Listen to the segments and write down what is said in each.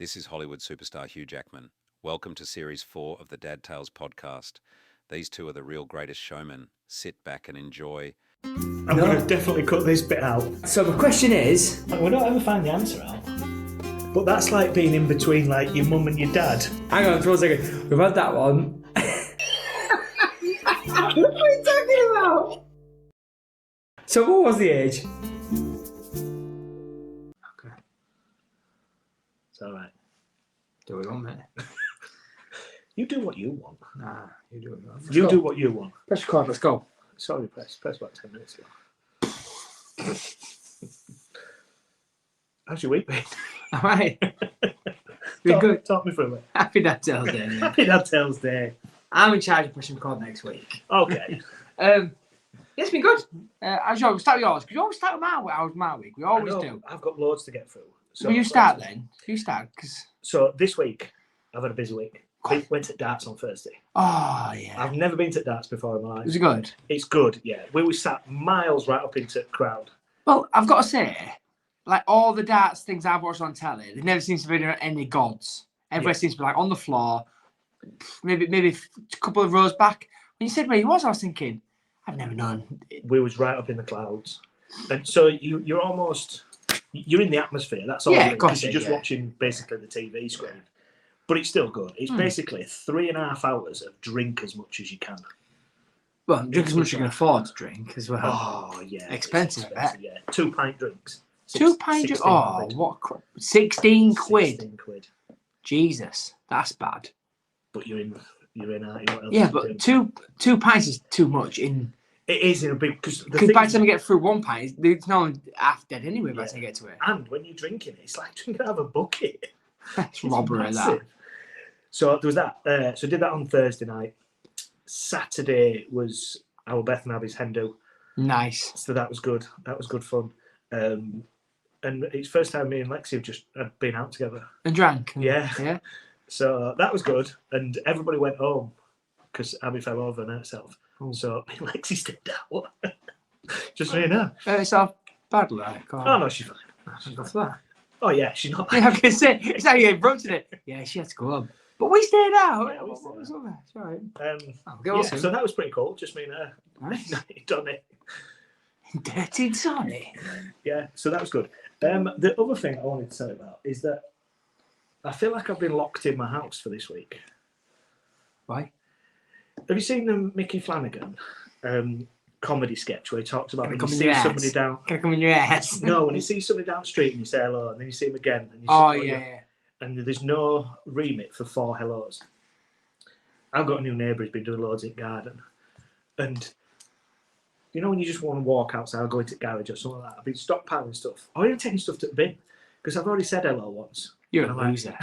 This is Hollywood superstar Hugh Jackman. Welcome to Series 4 of the Dad Tales podcast. These two are the real greatest showmen. Sit back and enjoy. I'm going to definitely cut this bit out. So the question is... We don't ever find the answer out. But that's like being in between like your mum and your dad. Hang on for a second. We've had that one. What are you talking about? So what was the age? Okay. It's alright. Do we want, mate? You do what you want. Nah, you do it, man. You do what you want. Press record, let's go. Sorry, press about 10 minutes ago. How's your week been? Alright. Been good. Talk me through it. Happy Dad Tales Day. Mate. Happy Dad Tales Day. I'm in charge of pushing record next week. Okay. It's been good. As you always start with yours, because you always start with my week. We always do. I've got loads to get through. So Will you start then? You start, because... So this week, I've had a busy week. I went to darts on Thursday. Oh, yeah. I've never been to darts before in my life. Was it good? It's good, yeah. We sat miles right up into the crowd. Well, I've got to say, like all the darts things I've watched on telly, there never seems to be any gods. Everybody seems to be like on the floor, maybe a couple of rows back. When you said where he was, I was thinking, I've never known. We was right up in the clouds. And so you're almost... You're in the atmosphere, that's all. Yeah, because you're just watching basically the TV screen. But it's still good. It's basically 3.5 hours of drink as much as you can. Well, drink as much as you can afford to drink as well. Oh, yeah. Expensive, I bet. Yeah. 2 pint drinks. 2 pint drinks? Oh, quid. what? 16 quid. 16 quid. Jesus, that's bad. But you're in, aren't you? What else Yeah, you but doing? two pints is too much. It is in a big... Because by the time you get through 1 pint, it's not half dead anyway by the time you get to it. And when you're drinking it, it's like drinking out of a bucket. It's robbery, that. So there was that. So I did that on Thursday night. Saturday was our Beth and Abby's hen do. Nice. So that was good. That was good fun. And it's first time me and Lexi have just been out together. And drank. Yeah. So that was good. And everybody went home because Abby fell over and hurt herself. Ooh. So me and Lexi stayed out. Just so you know. It's off bad, like. Oh, no, she's fine. She's off that. Oh, yeah, she's not. Yeah, I can say, it's how you broke today. Yeah, she had to go home. But we stayed out. Yeah, What was over? It's all right. So that was pretty cool. Just me and her. Nice. Done it. Dirty Johnny. Yeah, so that was good. The other thing I wanted to tell you about is that I feel like I've been locked in my house for this week. Why? Have you seen the Mickey Flanagan comedy sketch where he talks about when you Can see somebody down... I come in your ass? No, when you see somebody down the street and you say hello, and then you see him again. And you say, yeah. And there's no remit for 4 hellos. I've got a new neighbour who's been doing loads in the garden. And you know when you just want to walk outside or go into the garage or something like that, I've been stockpiling stuff. Or even taking stuff to the bin. Because I've already said hello once. You're a loser.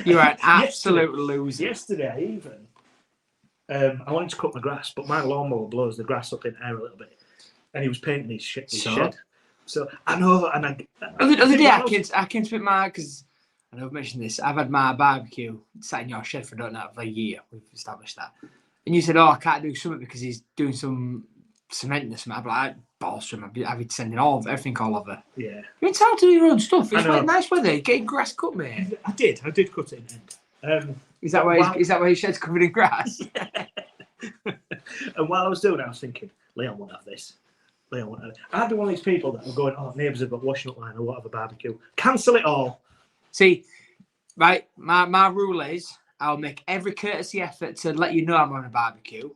You're an absolute loser. Yesterday, even, I wanted to cut my grass, but my lawnmower blows the grass up in air a little bit. And he was painting his shed. So I know, and I... Other day, I came to my... Because I know I've mentioned this. I've had my barbecue sat in your shed for a year. We've established that. And you said, I can't do something because he's doing some cement or something. I'm like, balls to him. I'd be sending everything all over. Yeah. You're entitled to do your own stuff. It's like nice weather. Getting grass cut, mate. I did cut it in the end. Is that why his shed's covered in grass? And while I was doing it, I was thinking, Leon won't have this. I'd be one of these people that are going, neighbours have got washing up line or whatever barbecue. Cancel it all. See, right, my rule is I'll make every courtesy effort to let you know I'm on a barbecue.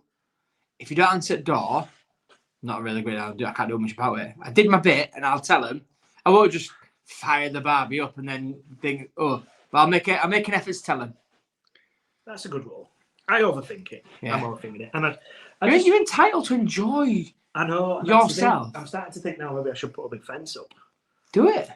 If you don't answer the door, not really good. I can't do much about it. I did my bit, and I'll tell them. I won't just fire the barbie up and then think, but I'll make an effort to tell them. That's a good rule. I overthink it. Yeah. I'm overthinking it, and you're entitled to enjoy. I know yourself. I'm starting to think now maybe I should put a big fence up. Do it.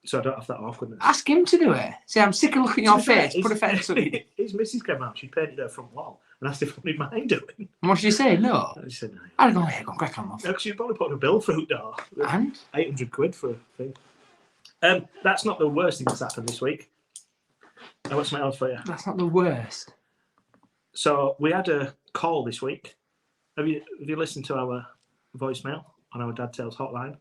So I don't have that awkwardness. Ask him to do it. See, I'm sick of looking at your face. Put a fence up. His missus came out. She painted her front wall and asked if I didn't mind doing. And what did you say? No. I said no. I'd go, go crack on off. No, because you'd probably put a bill through the door. And? 800 quid for a thing. That's not the worst thing that's happened this week. Now, what's my else for you? That's not the worst. So we had a call this week. Have you listened to our voicemail on our Dad Tales hotline?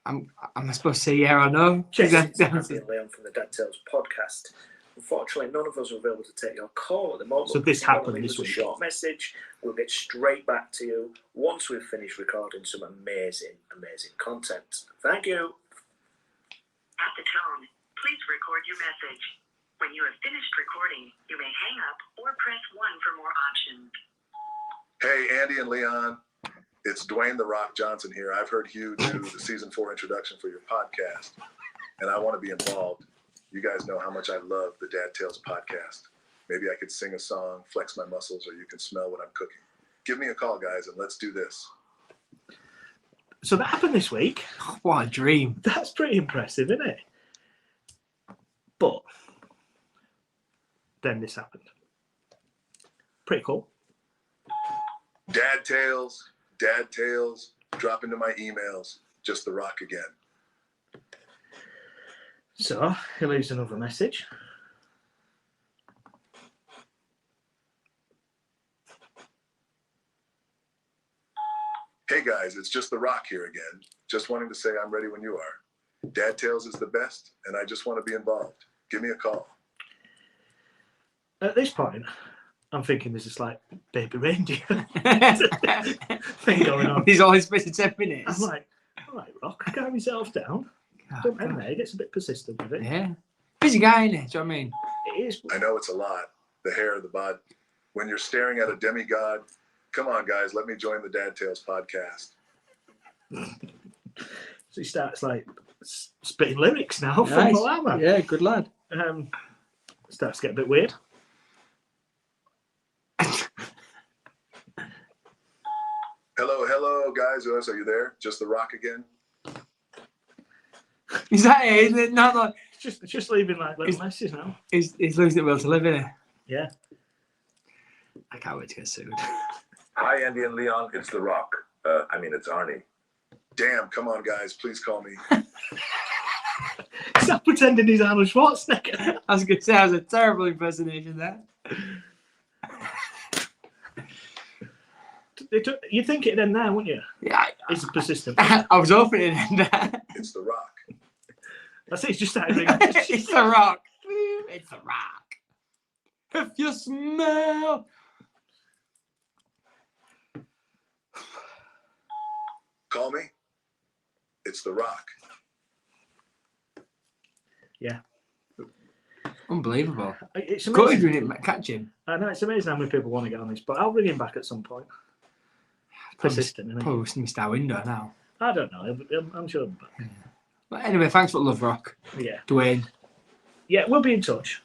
I'm supposed to say yeah or no? Yes, it's Andy and Leon from the Dead Tales podcast. Unfortunately, none of us were able to take your call at the moment. So this happened leave this us a week. short message. We'll get straight back to you once we've finished recording some amazing content. Thank you. At the tone, please record your message. When you have finished recording, you may hang up or press 1 for more options. Hey, Andy and Leon. It's Dwayne The Rock Johnson here. I've heard Hugh do the season 4 introduction for your podcast, and I want to be involved. You guys know how much I love the Dad Tales podcast. Maybe I could sing a song, flex my muscles, or you can smell what I'm cooking. Give me a call, guys, and let's do this. So that happened this week. What a dream. That's pretty impressive, isn't it? But then this happened. Pretty cool. Dad Tales, drop into my emails. Just The Rock again. So he leaves another message. Hey guys, it's just The Rock here again. Just wanting to say I'm ready when you are. Dad Tales is the best, and I just want to be involved. Give me a call. At this point, I'm thinking there's a slight baby reindeer thing going on. He's only supposed to 10 minutes. I'm like, all right, Rock, calm yourself down. Don't end there. He gets a bit persistent with it. Yeah. Busy guy, innit? Do you know what I mean? It is. I know it's a lot. The hair, the bod. When you're staring at a demigod, come on, guys, let me join the Dad Tales podcast. So he starts like spitting lyrics now from Nice. Malama. Yeah, good lad. Starts to get a bit weird. Hello, guys. Are you there? Just The Rock again? Is that it? Isn't it? No. Just leaving like little messages now. He's losing it will to live, innit? Yeah. I can't wait to get sued. Hi, Andy and Leon. It's The Rock. It's Arnie. Damn, come on, guys. Please call me. Stop pretending he's Arnold Schwarzenegger. I was going to say, that was a terrible impersonation there. You'd think it'd end there, wouldn't you? Yeah. It's persistent. I was hoping it'd end there. It's The Rock. That's it. He's just started ringing. It's The Rock. It's The Rock. If you smell. Call me. It's The Rock. Yeah. Unbelievable. It's Good amazing. we didn't catch him. I know, it's amazing how many people want to get on this, but I'll ring him back at some point. Persistent, isn't it? Probably missed our window now. I don't know. I'm sure. But But anyway, thanks for Love Rock. yeah. Dwayne. Yeah, we'll be in touch.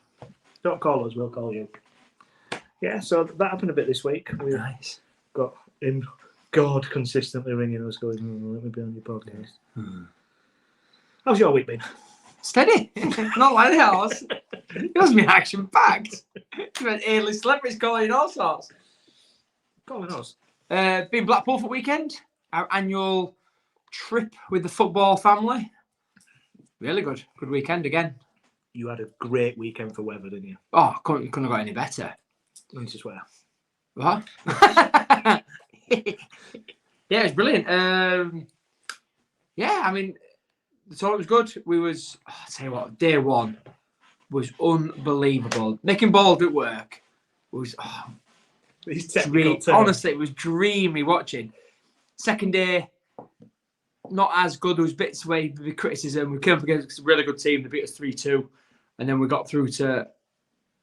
Don't call us, we'll call you. Yeah, so that happened a bit this week. We've Nice. got him, God, consistently ringing us, going, let me be on your podcast. How's your week been? Steady. Not like yours. Yours been action packed. You've had A-list celebrities calling all sorts. Calling us. Been Blackpool for weekend. Our annual trip with the football family. Really good. Good weekend again. You had a great weekend for weather, didn't you? Oh, couldn't have got any better. I need to swear. What? Yeah, it's brilliant. So it was good. I'll tell you what, day one was unbelievable. Making Bald at work was These technical terms. honestly, it was dreamy watching. Second day, not as good. There was bits where the criticism. We came up against a really good team. They beat us 3-2. And then we got through to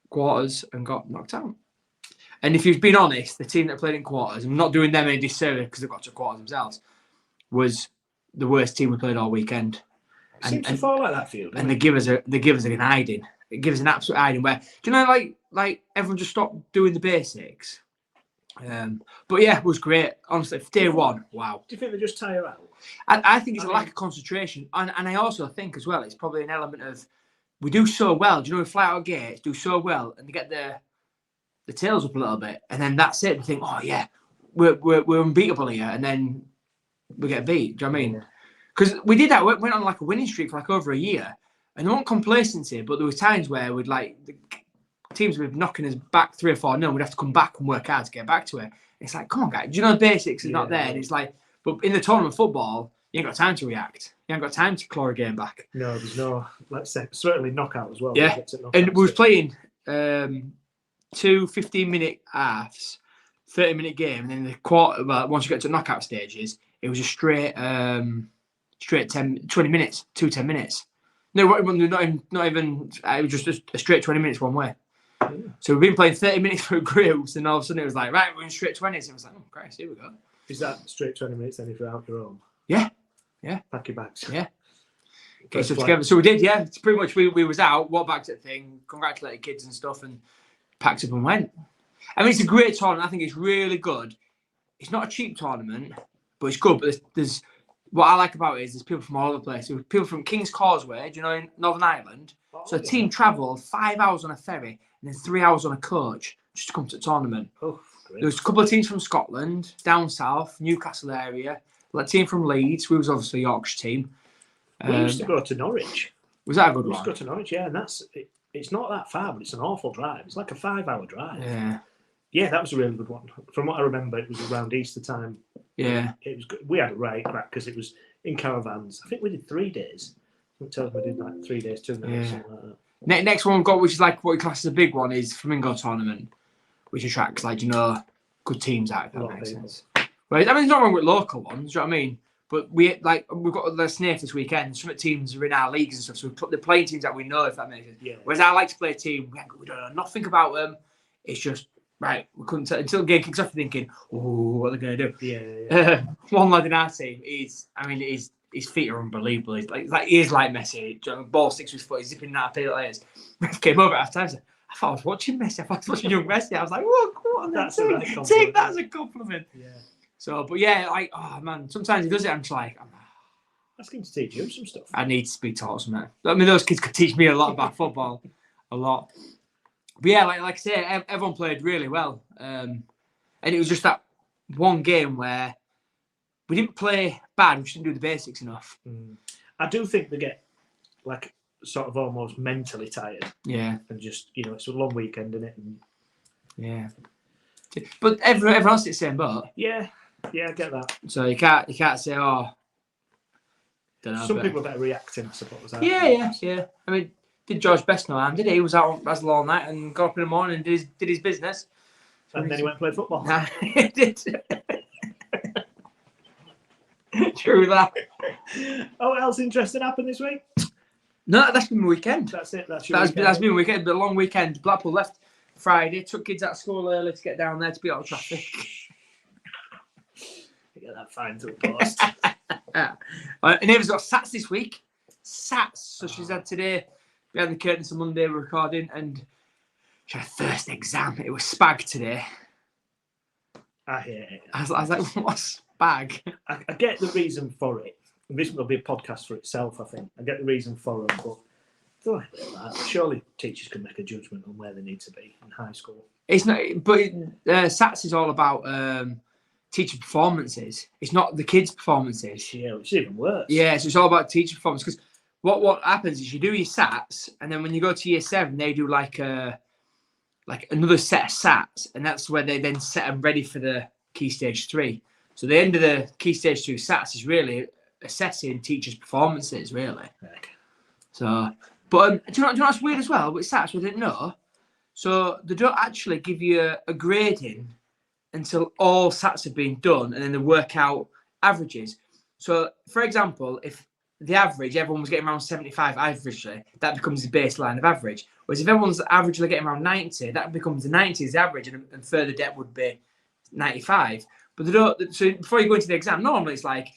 quarters and got knocked out. And if you've been honest, the team that played in quarters, I'm not doing them any disservice because they've got to quarters themselves, was the worst team we played all weekend. It seems to fall like that for you. And they give us an hiding. It gives us an absolute hiding where, do you know, like everyone just stopped doing the basics. But yeah, it was great. Honestly, day one, wow. Do you think they just tire out? I think it's a lack of concentration. And I also think as well, it's probably an element of, we do so well. Do you know, we fly out gates, do so well, and they get the tails up a little bit. And then that's it. They think, oh yeah, we're unbeatable here. And then we get beat. Do you know what I mean? Because we did that, went on like a winning streak for like over a year. And there wasn't complacency, but there were times where we'd like, the teams would be knocking us back 3 or 4-0, and we'd have to come back and work hard to get back to it. It's like, come on, guys, do you know the basics is not there? And it's like, but in the tournament football, You ain't got time to react. You ain't got time to claw a game back. No, there's no, let's say, certainly knockout as well. Yeah. And we was playing 2 15-minute halves, 30-minute game, and then the quarter. Well, once you get to knockout stages, it was a straight 20 minutes, 10 minutes. No, not even. It was just a straight 20 minutes one way. Yeah. So we've been playing 30 minutes for groups, and all of a sudden it was like, right, we're in straight 20s. And it was like, oh Christ, here we go. Is that straight 20 minutes then if you're out your home? Yeah. Pack your bags. Yeah. Okay, so together. So we did, yeah. It's pretty much we was out, walked back to the thing, congratulated kids and stuff, and packed up and went. I mean, it's a great tournament. I think it's really good. It's not a cheap tournament, but it's good. But there's what I like about it is there's people from all over the place. There's people from King's Causeway, do you know, in Northern Ireland. So the team travelled 5 hours on a ferry and then 3 hours on a coach just to come to the tournament. Oh, great. There was a couple of teams from Scotland, down south, Newcastle area. A team from Leeds. We was obviously a Yorkshire team. We used to go to Norwich. Was that a good we one? used to go to Norwich, yeah, and it's not that far, but it's an awful drive. It's like a 5-hour drive. Yeah, that was a really good one. From what I remember, it was around Easter time. Yeah. It was good. We had a right crack because it was in caravans. I think we did 3 days. I tell them we did like 3 days, 2 nights, something like that. Next one we've got, which is like what we class as a big one, is Flamingo Tournament, which attracts, like, good teams out, if that makes sense. Right, I mean, there's not wrong with local ones, do you know what I mean? But we've got the Snape this weekend. Some teams are in our leagues and stuff, so we put the playing teams that we know, if that makes sense. Yeah. Whereas I like to play a team, we don't know nothing about them. It's just, right, we couldn't tell until the game kicks off, thinking, oh, what are they going to do? Yeah. One lad in our team his feet are unbelievable. He is like Messi. Ball sticks with his foot, he's zipping in and out of players. Ref came over at half time. I thought I was watching Messi. I thought I was watching young Messi. I was like, whoa, come on, take that as a compliment. Yeah. So, but yeah, like, oh man, sometimes he does it. I'm just like, ask him to teach you some stuff. I need to be taught something. I mean, those kids could teach me a lot about football, a lot. But yeah, like I say, everyone played really well, and it was just that one game where we didn't play bad. We just didn't do the basics enough. I do think they get like sort of almost mentally tired. Yeah, and just it's a long weekend, isn't it? And yeah, but everyone else is the same boat. Yeah, I get that. So you can't say, oh, don't know. Some people are better reacting, I suppose. Yeah. I mean, did George Best no harm, did he? He was out on Basel all night and got up in the morning and did his business. And then he went and played football. Nah, he did. True that. Oh, what else interesting happened this week? No, that's been my weekend. That's it. That's been my weekend. A long weekend. Blackpool left Friday, took kids out of school early to get down there to beat out the traffic. Get that fine to a post. And Ava's got SATs this week. SATs. So she's had today, behind the curtains on Monday, we're recording, and she had her first exam. It was SPAG today. I hate it. I was like, what's SPAG? I get the reason for it. This will be a podcast for itself, I think. I get the reason for it, but surely teachers can make a judgment on where they need to be in high school. It's not, but SATs is all about teacher performances. It's not the kids' performances. Yeah, it's even worse. Yeah, so it's all about teacher performance. Because what happens is you do your SATs, and then when you go to year 7, they do like another set of SATs, and that's where they then set them ready for the Key Stage 3. So the end of the Key Stage 2 SATs is really assessing teachers' performances, really. Heck. So, but do you know what's weird as well with SATs? We didn't know. So they don't actually give you a grading until all SATs have been done, and then they work out averages. So, for example, if the average, everyone was getting around 75 averagely, that becomes the baseline of average. Whereas if everyone's averagely getting around 90, that becomes the 90 is the average, and further depth would be 95. But they don't. So before you go into the exam, normally it's like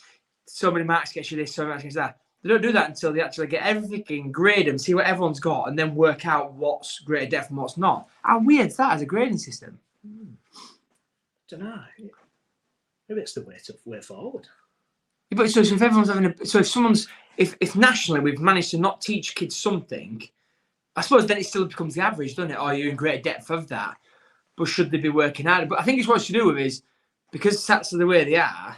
so many marks gets you this, so many marks gets you that. They don't do that until they actually get everything, grade them, see what everyone's got, and then work out what's greater depth and what's not. How weird is that as a grading system? Don't know. Maybe it's the way forward. Yeah, but so if everyone's having if nationally we've managed to not teach kids something, I suppose then it still becomes the average, doesn't it? Or you're in greater depth of that. But should they be working harder? But I think it's what to do with is because SATs are the way they are.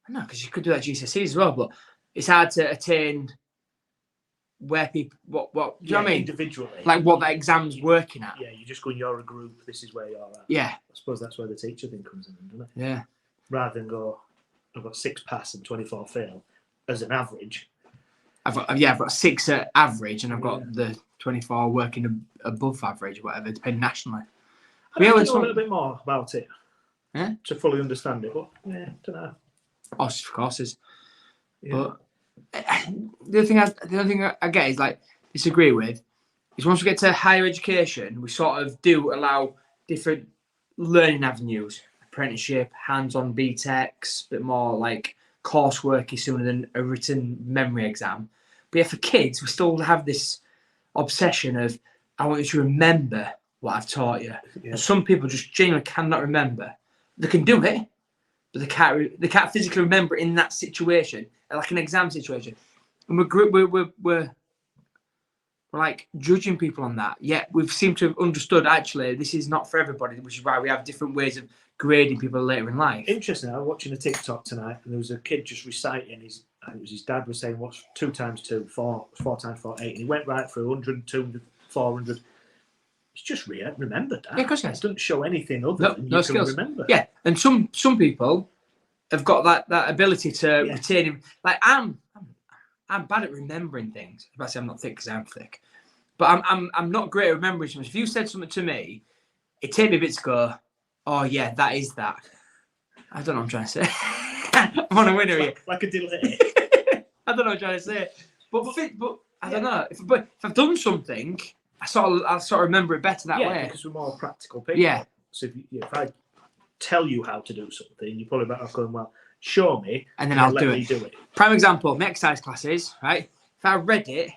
I know, because you could do that at GCSE as well, but it's hard to attain where people what do you know what I mean? Individually. Like what that exam's working at. Yeah, you just go, you're a group, this is where you're at. Yeah. I suppose that's where the teacher thing comes in, doesn't it? Yeah. Rather than go, I've got 6 pass and 24 fail as an average. I've got 6 at average, and I've got the 24 working above average, or whatever, depending nationally. I need to know a little bit more about it to fully understand it, but yeah, don't know. Of course. Yeah. But the other thing I get is like disagree with is once we get to higher education, we sort of do allow different learning avenues, apprenticeship, hands-on BTECs, a bit more like courseworky sooner than a written memory exam. But yeah, for kids, we still have this obsession of I want you to remember what I've taught you. Yeah. And some people just genuinely cannot remember. They can do it, but they can't physically remember in that situation, like an exam situation. And we're like judging people on that. Yet we've seemed to have understood actually this is not for everybody, which is why we have different ways of grading people later in life. Interesting. I was watching a TikTok tonight, and there was a kid just reciting his dad was saying, "What's 2 times 2? 4. 4 times 4, 8." And he went right through 100, 200, 400. It's just remembered that. Yeah, of course. It doesn't show anything other than you can remember. Yeah, and some people have got that ability to retain him. Like I'm bad at remembering things. I say I'm not thick because I'm thick, but I'm not great at remembering things. If you said something to me, it take me a bit to go, oh yeah, that is that. I don't know what I'm trying to say. I'm on a winner here. Like a delay. I don't know what I'm trying to say. But I don't know. If I've done something, I sort of remember it better that way. Because we're more practical people. Yeah. So if I tell you how to do something, you're probably better off going, well, show me, and then I'll do it. Prime example, my exercise classes, right? If I read it,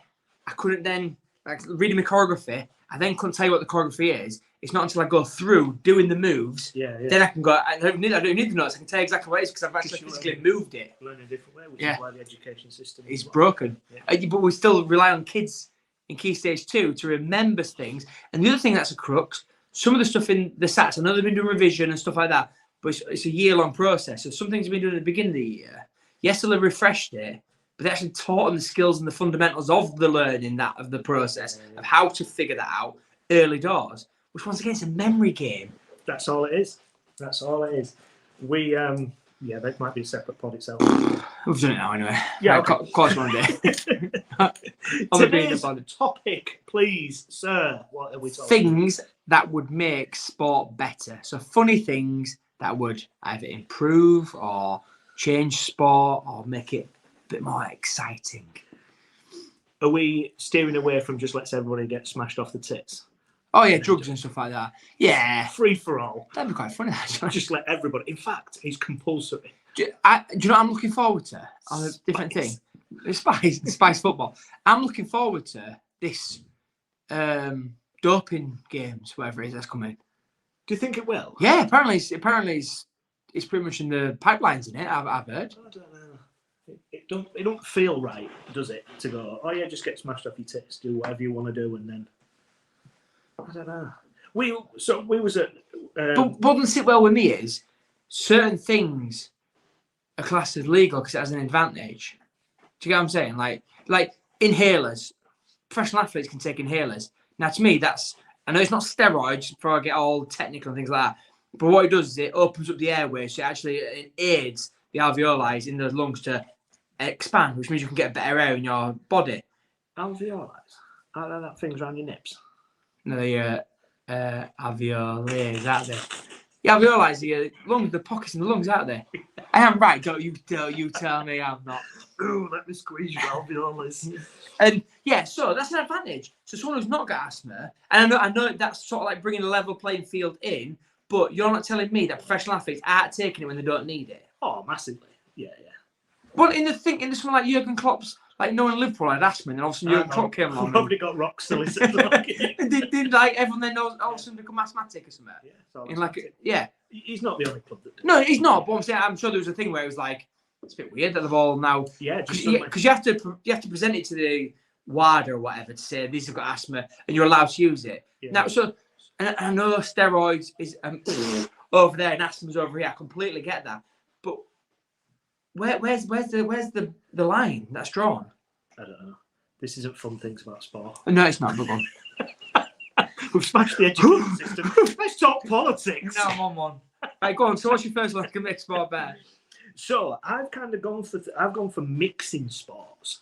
I couldn't then, like reading my choreography, I then couldn't tell you what the choreography is. It's not until I go through doing the moves, then I can go, I don't need the notes, I can tell you exactly what it is because I've actually physically moved it. Learn a different way, which is why the education system is broken. Yeah. But we still rely on kids in Key Stage 2 to remember things. And the other thing that's a crux, some of the stuff in the SATs, I know they've been doing revision and stuff like that, but it's a year-long process. So some things have been doing at the beginning of the year. Yes, they'll have refreshed it, but they actually taught them the skills and the fundamentals of the learning of the process, of how to figure that out early doors, which once again is a memory game. That's all it is. We, that might be a separate pod itself. We've done it now anyway. Yeah, right, of course one day. Today's topic, please, sir. What are we talking Things that would make sport better. So funny things that would either improve or change sport or make it a bit more exciting. Are we steering away from just let's everybody get smashed off the tits? Oh yeah, drugs and stuff like that. Yeah. Free for all. That'd be quite funny actually. Just let everybody. In fact, it's compulsory. Do you know what I'm looking forward to? On a different thing. It's Spice football. I'm looking forward to this doping games, whatever it is that's coming. Do you think it will? Yeah, apparently it's pretty much in the pipelines in it, I've heard. I don't know. It don't feel right, does it? To go, oh yeah, just get smashed off your tits, do whatever you want to do, and then I don't know. We was at. But what doesn't sit well with me is certain things are classed as legal because it has an advantage. Do you get what I'm saying? Like inhalers. Professional athletes can take inhalers. Now, to me, I know it's not steroids before I get all technical and things like that. But what it does is it opens up the airways, so it aids the alveoli in the lungs to expand, which means you can get better air in your body. Alveoli? Aren't that things around your nips? No, the alveoli, aren't they? The alveoli, the lungs, the pockets in the lungs, aren't they? I am right, don't you tell me I'm not. Ooh, let me squeeze your alveolis. And yeah, so that's an advantage. So someone who's not got asthma, and I know that's sort of like bringing a level playing field in, but you're not telling me that professional athletes aren't taking it when they don't need it. Oh, massively. Yeah. Well, in someone like Jurgen Klopp's, like no one in Liverpool had asthma, and then all of a sudden Jurgen Klopp came along. Probably got rock solicitors. And did like everyone then all of a sudden become asthmatic or something? Yeah. He's not the only club that did. No, he's not. But I'm sure there was a thing where it was like it's a bit weird that they've all now. Yeah, because you have to present it to the WADA or whatever to say these have got asthma and you're allowed to use it. Yeah. Now, so and I know steroids is over there and asthma's over here. I completely get that, but where's the line that's drawn? I don't know. This isn't fun things about sport. No, it's not. But go on. We've smashed the education system. Let's talk politics. No, I'm on one. Right, go on. So what's your first one? I can make sport better. So I've kind of gone for mixing sports.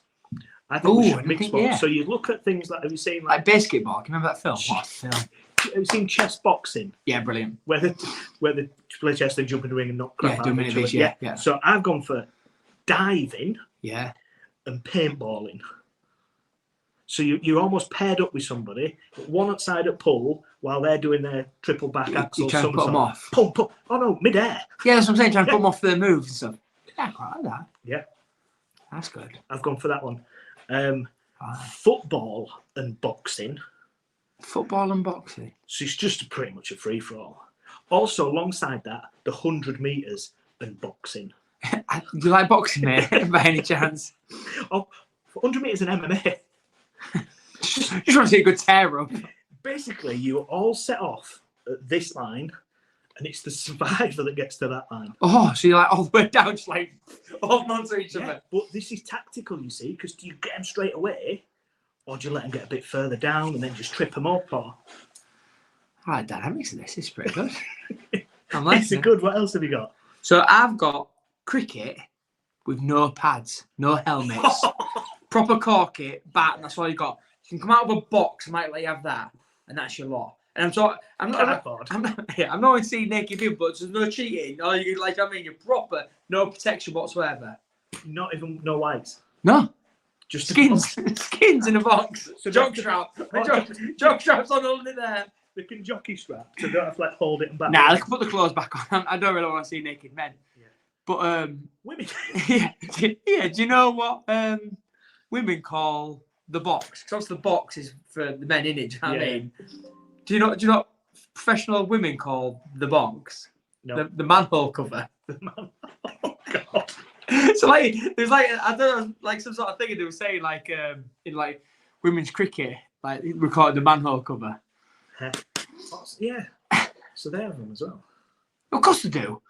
I think we should mix sports. Yeah. So you look at things like, have you seen Like basketball? Can you remember that film? What a film. Have you seen chess boxing? Yeah, brilliant. Where they play chess, they jump in the ring and knock crap out of each other. Yeah. So I've gone for diving and paintballing. So you're almost paired up with somebody, one side at pull while they're doing their triple back axel. You try to put them off. Pull. Oh no, midair. Yeah, that's what I'm saying. Trying to put them off their moves and stuff. Yeah, I quite like that. Yeah, that's good. I've gone for that one. Football and boxing. Football and boxing. So it's just pretty much a free for all. Also, alongside that, the 100 meters and boxing. Do you like boxing, mate? By any chance? Oh, 100 meters and MMA. Just want to see a good tear up. Basically, you all set off at this line, and it's the survivor that gets to that line. Oh, so you're like all the way down, just like holding on to each other. But this is tactical, you see, because do you get them straight away, or do you let them get a bit further down and then just trip them up? Or Right, dynamics of this is pretty good. I'm it's liking it. good. What else have you got? So I've got cricket with no pads, no helmets, proper corky, bat, and that's all you got. You can come out of a box, I might let you have that, and that's your lot. And I'm not going to see naked people, but there's no cheating. Or you like, I mean, you're proper, no protection whatsoever. Not even no whites. No, Just skins in a box. So Jock strap, jock straps on under there. They can jockey strap, so they don't have to like hold it and back. Nah, they can put the clothes back on. I don't really want to see naked men. Yeah. But Women. yeah. Do you know what women call the box? Because obviously the box is for the men in it. Do you know what I mean? Do you know what professional women call the box? No. The manhole cover. Oh God. So like there's like I don't know, like some sort of thing they were saying like in like women's cricket, like we call it the manhole cover. Yeah. So they have them as well. Of course they do.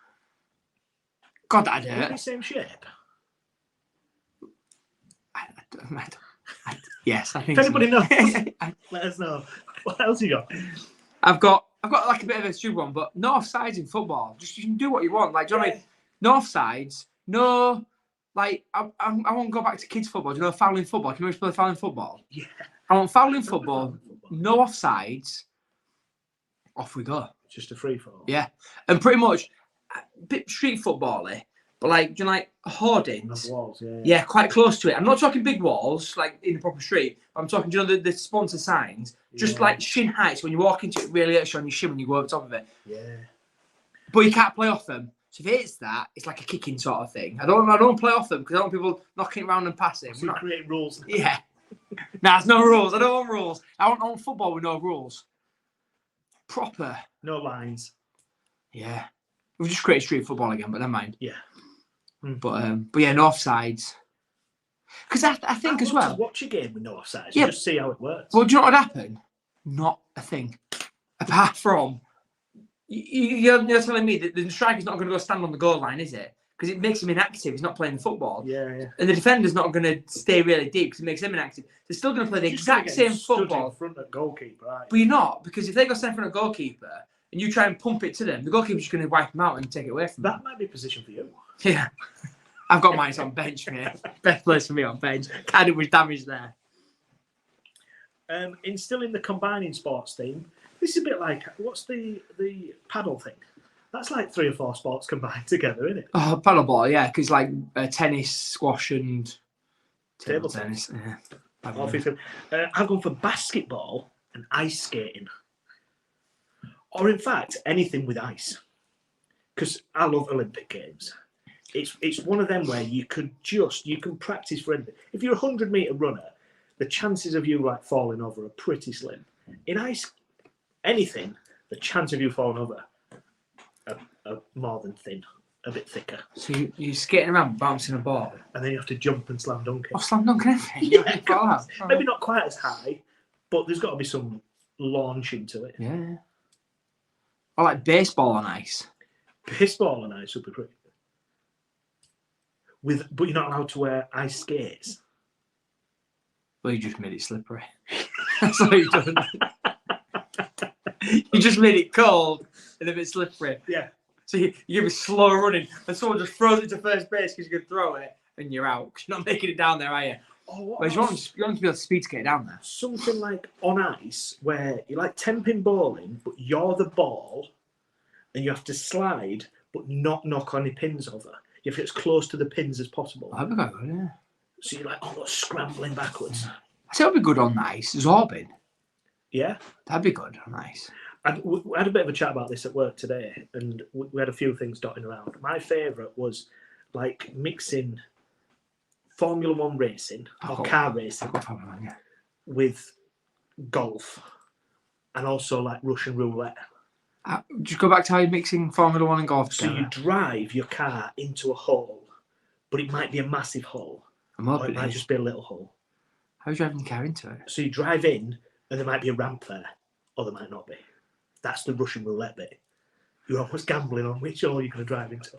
God, that Are they the hurt. same shape? Yes, I think. If anybody knows, I- let us know. What else you got? I've got like a bit of a stupid one, but no offsides in football. Just you can do what you want. Like, do you know what I mean? No offsides. No, like I want to go back to kids football. Do you know fouling football? Can you play fouling football? Yeah. I want fouling football. No offsides. Off we go. Just a free for all. Yeah, and pretty much a bit street football-y, but like, do you know, like hoardings? Walls, yeah. Yeah, quite close to it. I'm not talking big walls, like in a proper street. I'm talking, do you know, the sponsor signs, just like shin height. So when you walk into it, really hurts you on your shin when you go over top of it. Yeah. But you can't play off them. So if it's that, it's like a kicking sort of thing. I don't play off them because I don't want people knocking it around and passing. So creating rules. Yeah. Nah, there's no rules. I don't want rules. I want football with no rules. Proper. No lines. Yeah. We've just created street football again, but never mind. Yeah. But yeah, no offsides. Because I think as well. Watch a game with no offsides. Yeah. Just see how it works. Well, do you know what would happen? Not a thing. Apart from you're telling me that the striker's not going to go stand on the goal line, is it? Because it makes him inactive. He's not playing football. Yeah. And the defender's not going to stay really deep because it makes him inactive. They're still going to play the exact same football. In front of goalkeeper, right? But you're not, because if they go stand in front of a goalkeeper and you try and pump it to them, the goalkeeper's just going to wipe them out and take it away from them. That might be a position for you. Yeah. I've got mine on bench, mate. Best place for me on bench. Can't do much damage there. Still in the combining sports theme, this is a bit like, what's the paddle thing? That's like 3 or 4 sports combined together, isn't it? Oh, paddleball, yeah, because like tennis, squash, and Table tennis. Yeah. Obviously. I've gone for basketball and ice skating. Or in fact, anything with ice. Because I love Olympic Games. It's one of them where you can practice for anything. If you're a 100-meter runner, the chances of you like falling over are pretty slim. In ice, anything, the chance of you falling over are more than thin, a bit thicker. So you're skating around bouncing a ball. And then you have to jump and slam dunk it. Oh, slam dunk anything? Yeah, maybe not quite as high, but there's got to be some launch into it. Yeah. I like baseball on ice. Baseball on ice would be pretty good. But you're not allowed to wear ice skates. Well, you just made it slippery. That's all you've done. You just made it cold and a bit slippery. Yeah. So you give it slow running, and someone just throws it to first base because you can throw it, and you're out. 'Cause you're not making it down there, are you? Oh, what Whereas you want to be able to speed to get it down there. something like on ice where you're like 10-pin bowling, but you're the ball and you have to slide but not knock any pins over. You have to get as close to the pins as possible. That'd be quite good, yeah. So you're like almost scrambling backwards. I think it'd be good on ice. Zorbing. Yeah. That'd be good on ice. We had a bit of a chat about this at work today, and we had a few things dotting around. My favourite was like mixing Formula One racing or car racing with golf, and also like Russian roulette. Just go back to how you're mixing Formula One and golf So together. you drive your car into a hole, but it might be a massive hole, or it might just be a little hole. How are you driving the car into it? So you drive in, and there might be a ramp there, or there might not be. That's the Russian roulette bit. You're almost gambling on which hole you're going to drive into.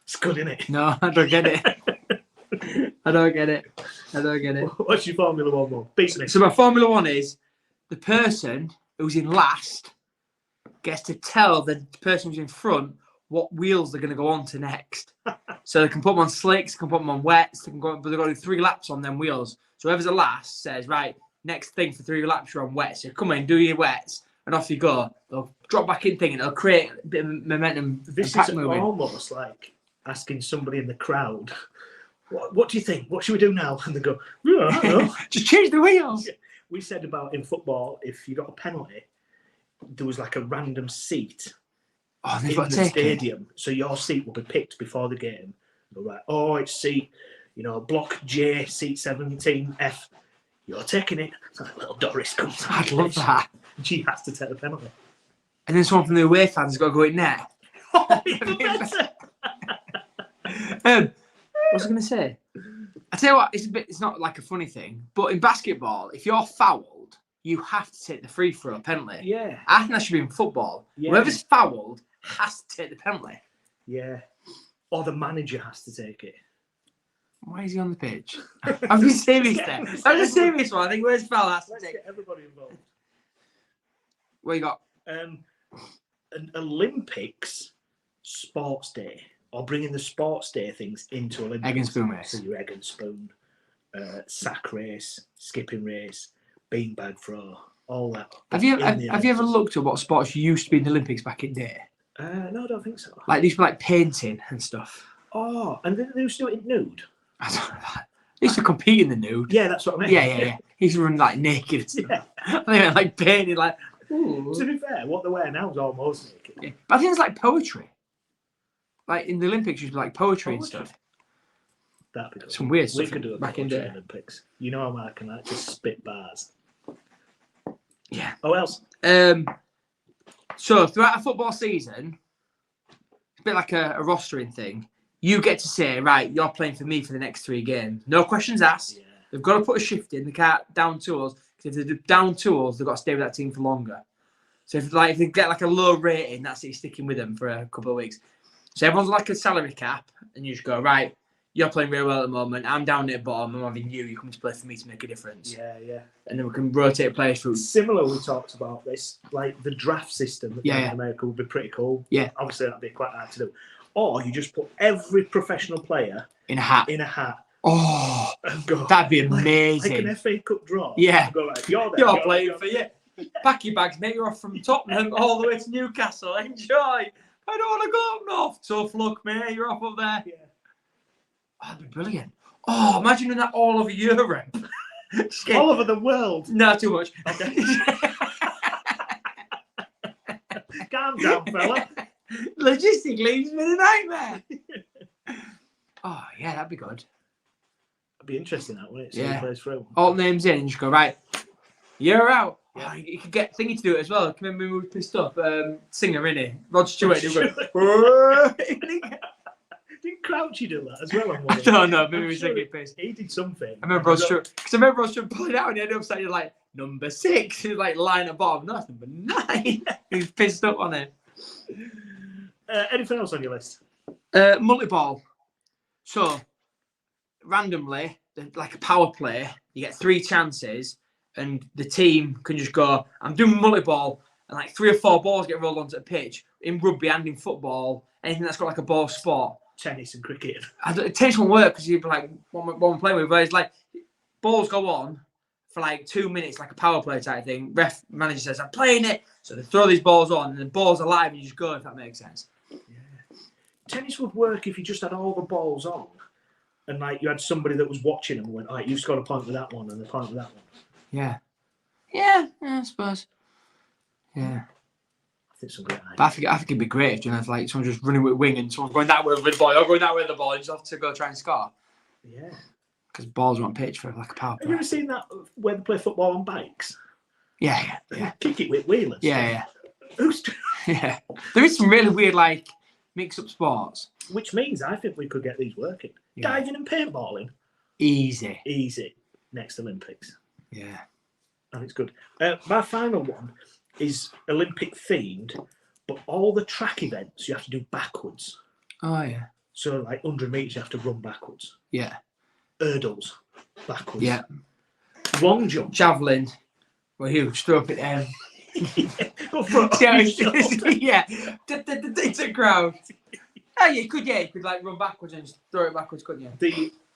It's good, isn't it? No, I don't get it. I don't get it. What's your Formula One one? Beat me. So my Formula One is the person who's in last gets to tell the person who's in front what wheels they're going to go on to next. So they can put them on slicks, they can put them on wets, but they've got to do 3 laps on them wheels. So whoever's the last says, right, next thing for 3 laps, you're on wets. So come in, do your wets, and off you go. They'll drop back in thing, and it'll create a bit of momentum. This and is moving. almost like asking somebody in the crowd, what do you think? What should we do now? And they go, yeah, I don't know. Just change the wheels. We said about in football, if you got a penalty, there was like a random seat Oh, in the stadium. So your seat will be picked before the game. Go, right, oh, it's seat, block J, seat 17F. You're taking it. So little Doris comes. I'd love that. She has to take the penalty. And then someone from the away fans has got to go in there. Oh, even better. What was I going to say? I tell you what, it's not like a funny thing, but in basketball, if you're fouled, you have to take the free throw penalty. Yeah. I think that should be in football. Yeah. Whoever's fouled has to take the penalty. Yeah. Or the manager has to take it. Why is he on the pitch? I'm being serious there. I'm a serious one. I think where's foul has to Let's take. get everybody involved. What you got? An Olympics sports day, or bringing the sports day things into Olympics. Egg and spoon race. So your egg and spoon, sack race, skipping race, beanbag throw, all that. Have you Olympics. ever looked at what sports used to be in the Olympics back in the day? No, I don't think so. Like they used to be like painting and stuff. Oh, and they used to do it in nude. I don't know that. They used to compete in the nude. Yeah, that's what I mean. Yeah. He used to run like naked and stuff. Yeah. They were like painting like. Ooh. To be fair, what they wear now is almost naked. Yeah. But I think it's like poetry. Like in the Olympics, used to be like poetry and Poetry? stuff. That'd be good. Some weird We stuff could do a back in poetry the day. Olympics. You know how I can like just spit bars. Yeah. Oh, else? So throughout a football season, it's a bit like a rostering thing. You get to say, right, you're playing for me for the next 3 games. No questions asked. Yeah. They've got to put a shift in. They can't down tools. Because if they do down tools, they've got to stay with that team for longer. So if they get like a low rating, that's it, sticking with them for a couple of weeks. So everyone's like a salary cap, and you just go, right, you're playing really well at the moment. I'm down at the bottom. I'm having you. You're coming to play for me to make a difference. Yeah. And then we can rotate players through. Similar, we talked about this, like the draft system that in America would be pretty cool. Yeah. Obviously, that'd be quite hard to do. Or you just put every professional player In a hat. Oh, and go. that'd be Like amazing. an FA Cup draw. Yeah. Go, right, you're there. You're playing for you. Pack your bags, mate. You're off from Tottenham all the way to Newcastle. Enjoy. I don't want to go up north. Tough luck, mate. You're off up there. Yeah. Oh, that'd be brilliant. Oh, imagine doing that all over Europe. Just get- All over the world. No, too much. Okay. Calm down, fella. Logistically, it's been a nightmare. Oh, yeah, that'd be good. It'd be interesting, that, wouldn't it? See Yeah. who plays through. All names in and just go, right, you're out. Yeah. Oh, you could get Thingy to do it as well. Can remember we were pissed off? Singer, innit? Rod Stewart. Didn't Crouchy do that as well? On one I of them? don't know, maybe I'm we sure singing pissed. He did something. I remember Rod Stewart, because I remember Rod Stewart pulling out and he ended up saying like, number 6. He was like lying at bottom. No, it's number 9. He was pissed up on it. Anything else on your list? Multi-ball. So, randomly, like a power play, you get 3 chances and the team can just go, I'm doing multi-ball and like 3 or 4 balls get rolled onto the pitch in rugby and in football, anything that's got like a ball spot. Tennis and cricket. Tennis won't work because you'd be like, what I'm playing with, whereas like balls go on for like 2 minutes, like a power play type thing. Ref manager says, I'm playing it. So they throw these balls on and the ball's alive and you just go, if that makes sense. Yeah. Tennis would work if you just had all the balls on and like you had somebody that was watching them and went, all right, you've scored a point with that one and a point with that one. Yeah. Yeah, I suppose. Yeah. I think it's a great idea. But I think it'd be great if you know, if like someone just running with a wing and someone's going that way with the ball, you're going that way with the ball, you just have to go try and score. Yeah. Because balls are on pitch for like a power play. Have you ever seen that where they play football on bikes? Yeah. Kick it with wheelers. Yeah. Who's Yeah. There is some really weird like mix-up sports. Which means I think we could get these working. Yeah. Diving and paintballing. Easy. Next Olympics. Yeah. And it's good. My final one is Olympic themed, but all the track events you have to do backwards. Oh yeah. So like 100 metres you have to run backwards. Yeah. Hurdles backwards. Yeah. Long jump. Javelin. Well, you just throw up at them. Go for it. Yeah. It's a crowd. Oh, you could like run backwards and just throw it backwards, couldn't you?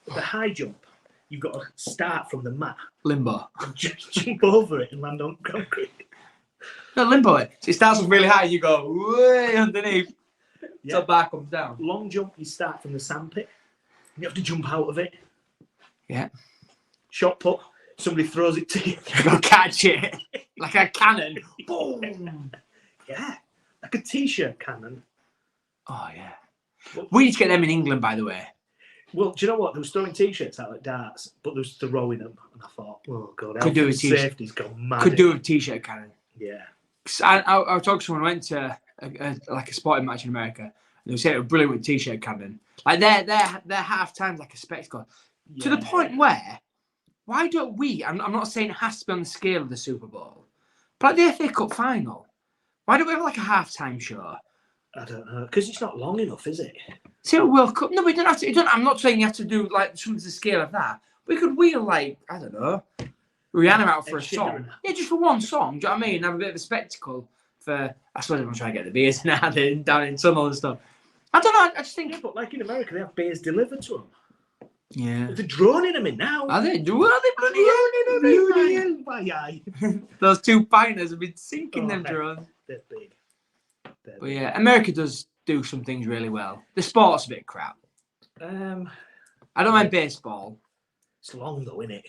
The high jump, you've got to start from the mat Limbo. and just jump over it and land on concrete. No, limbo it. So it starts off really high and you go way underneath. Yeah. So bar comes down. Long jump, you start from the sandpit. You have to jump out of it. Yeah. Shot put, somebody throws it to you. You got to catch it. Like a cannon. Boom. Yeah. Like a t-shirt cannon. Oh, yeah. We need to get them in England, by the way. Well, do you know what? They was throwing t-shirts out like darts, but they was throwing them. And I thought, oh, God, Could do a t-shirt. Safety's gone mad. Could do a t-shirt cannon. Yeah. I was talking to someone who went to a sporting match in America, and they said it was brilliant with t-shirt cannon. Like their half time's like a spectacle. Yeah. To the point where, why don't we? I'm not saying it has to be on the scale of the Super Bowl, but like the FA Cup final, why don't we have like a halftime show? I don't know, because it's not long enough, is it? See, World Cup. No, we don't have to. I'm not saying you have to do like something to the scale of that. We could wheel like I don't know, Rihanna out for a song. Yeah, just for one song. Do you know what I mean? Have a bit of a spectacle for. I suppose everyone's trying to get the beers now down in Tunnel and stuff. I don't know. I just think. Yeah, but like in America, they have beers delivered to them. Yeah. They're droning them in now. Are they? Are they bloody Those 2 pinters have been sinking them drones. They're big. But yeah, America does do some things really well. The sport's a bit crap. I don't mind baseball. It's long though, isn't it?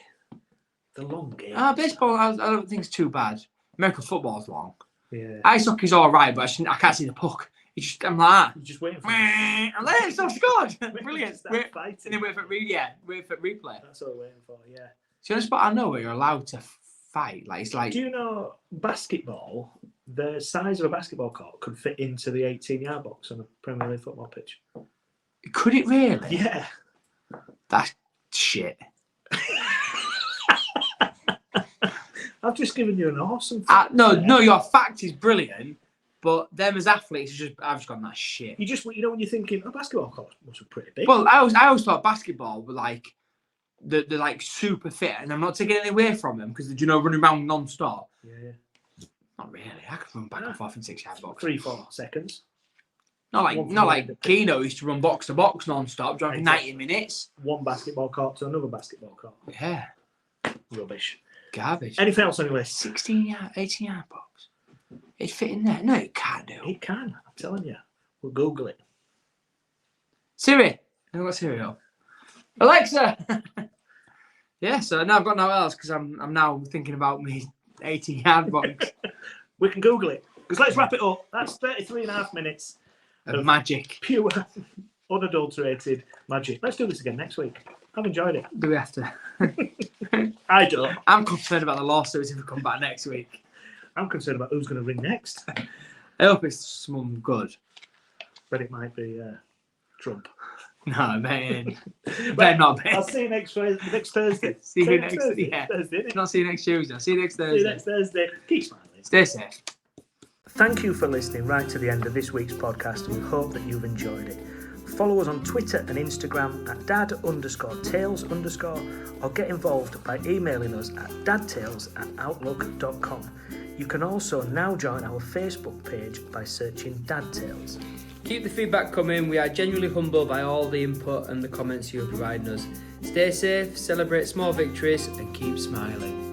The long game. Baseball, I don't think it's too bad. American football's long. Yeah. Ice hockey's all right, but I can't see the puck. I'm like, You're just waiting for I'm like, it's not scored. Brilliant. Start fighting. And then wait for replay. That's what we're waiting for. Yeah. See, on a spot I know where you're allowed to fight. Like it's like. Do you know basketball? The size of a basketball court could fit into the 18-yard box on a Premier League football pitch. Could it really? Yeah. That's shit. I've just given you an awesome fact. No, your fact is brilliant, but them as athletes, I've just gone that shit. You just, when you're thinking, basketball court must be pretty big. Well, I always thought basketball were like, they're like super fit, and I'm not taking any away from them because they're running around non-stop. Yeah. Not really. I could run back and forth in 6-yard box. 3-4 seconds. Not like Keno used to run box to box non-stop, driving 90 minutes. One basketball court to another basketball court. Yeah. Rubbish. Garbage. Anything else on your list? 18-yard box. It fit in there. No, it can't do. It can. I'm telling you. We'll Google it. Siri. I've got Siri up. Alexa. Yeah. So now I've got no else because I'm now thinking about me 18-yard box. We can Google it. Because let's wrap it up. That's 33.5 minutes of magic. Pure, unadulterated magic. Let's do this again next week. I've enjoyed it. Do we have to? I don't. I'm concerned about the lawsuits if we come back next week. I'm concerned about who's going to ring next. I hope it's someone good. But it might be Trump. No, man. Better not be. I'll see you next Thursday. See you next Thursday. Yeah. Thursday. Not see you next Tuesday. See you next Thursday. See you next Thursday. Keep smiling. Stay safe. Thank you for listening right to the end of this week's podcast, and we hope that you've enjoyed it. Follow us on Twitter and Instagram at dad_tales_ or get involved by emailing us at dadtales@outlook.com. You can also now join our Facebook page by searching Dad Tales. Keep the feedback coming. We are genuinely humbled by all the input and the comments you are providing us. Stay safe, celebrate small victories, and keep smiling.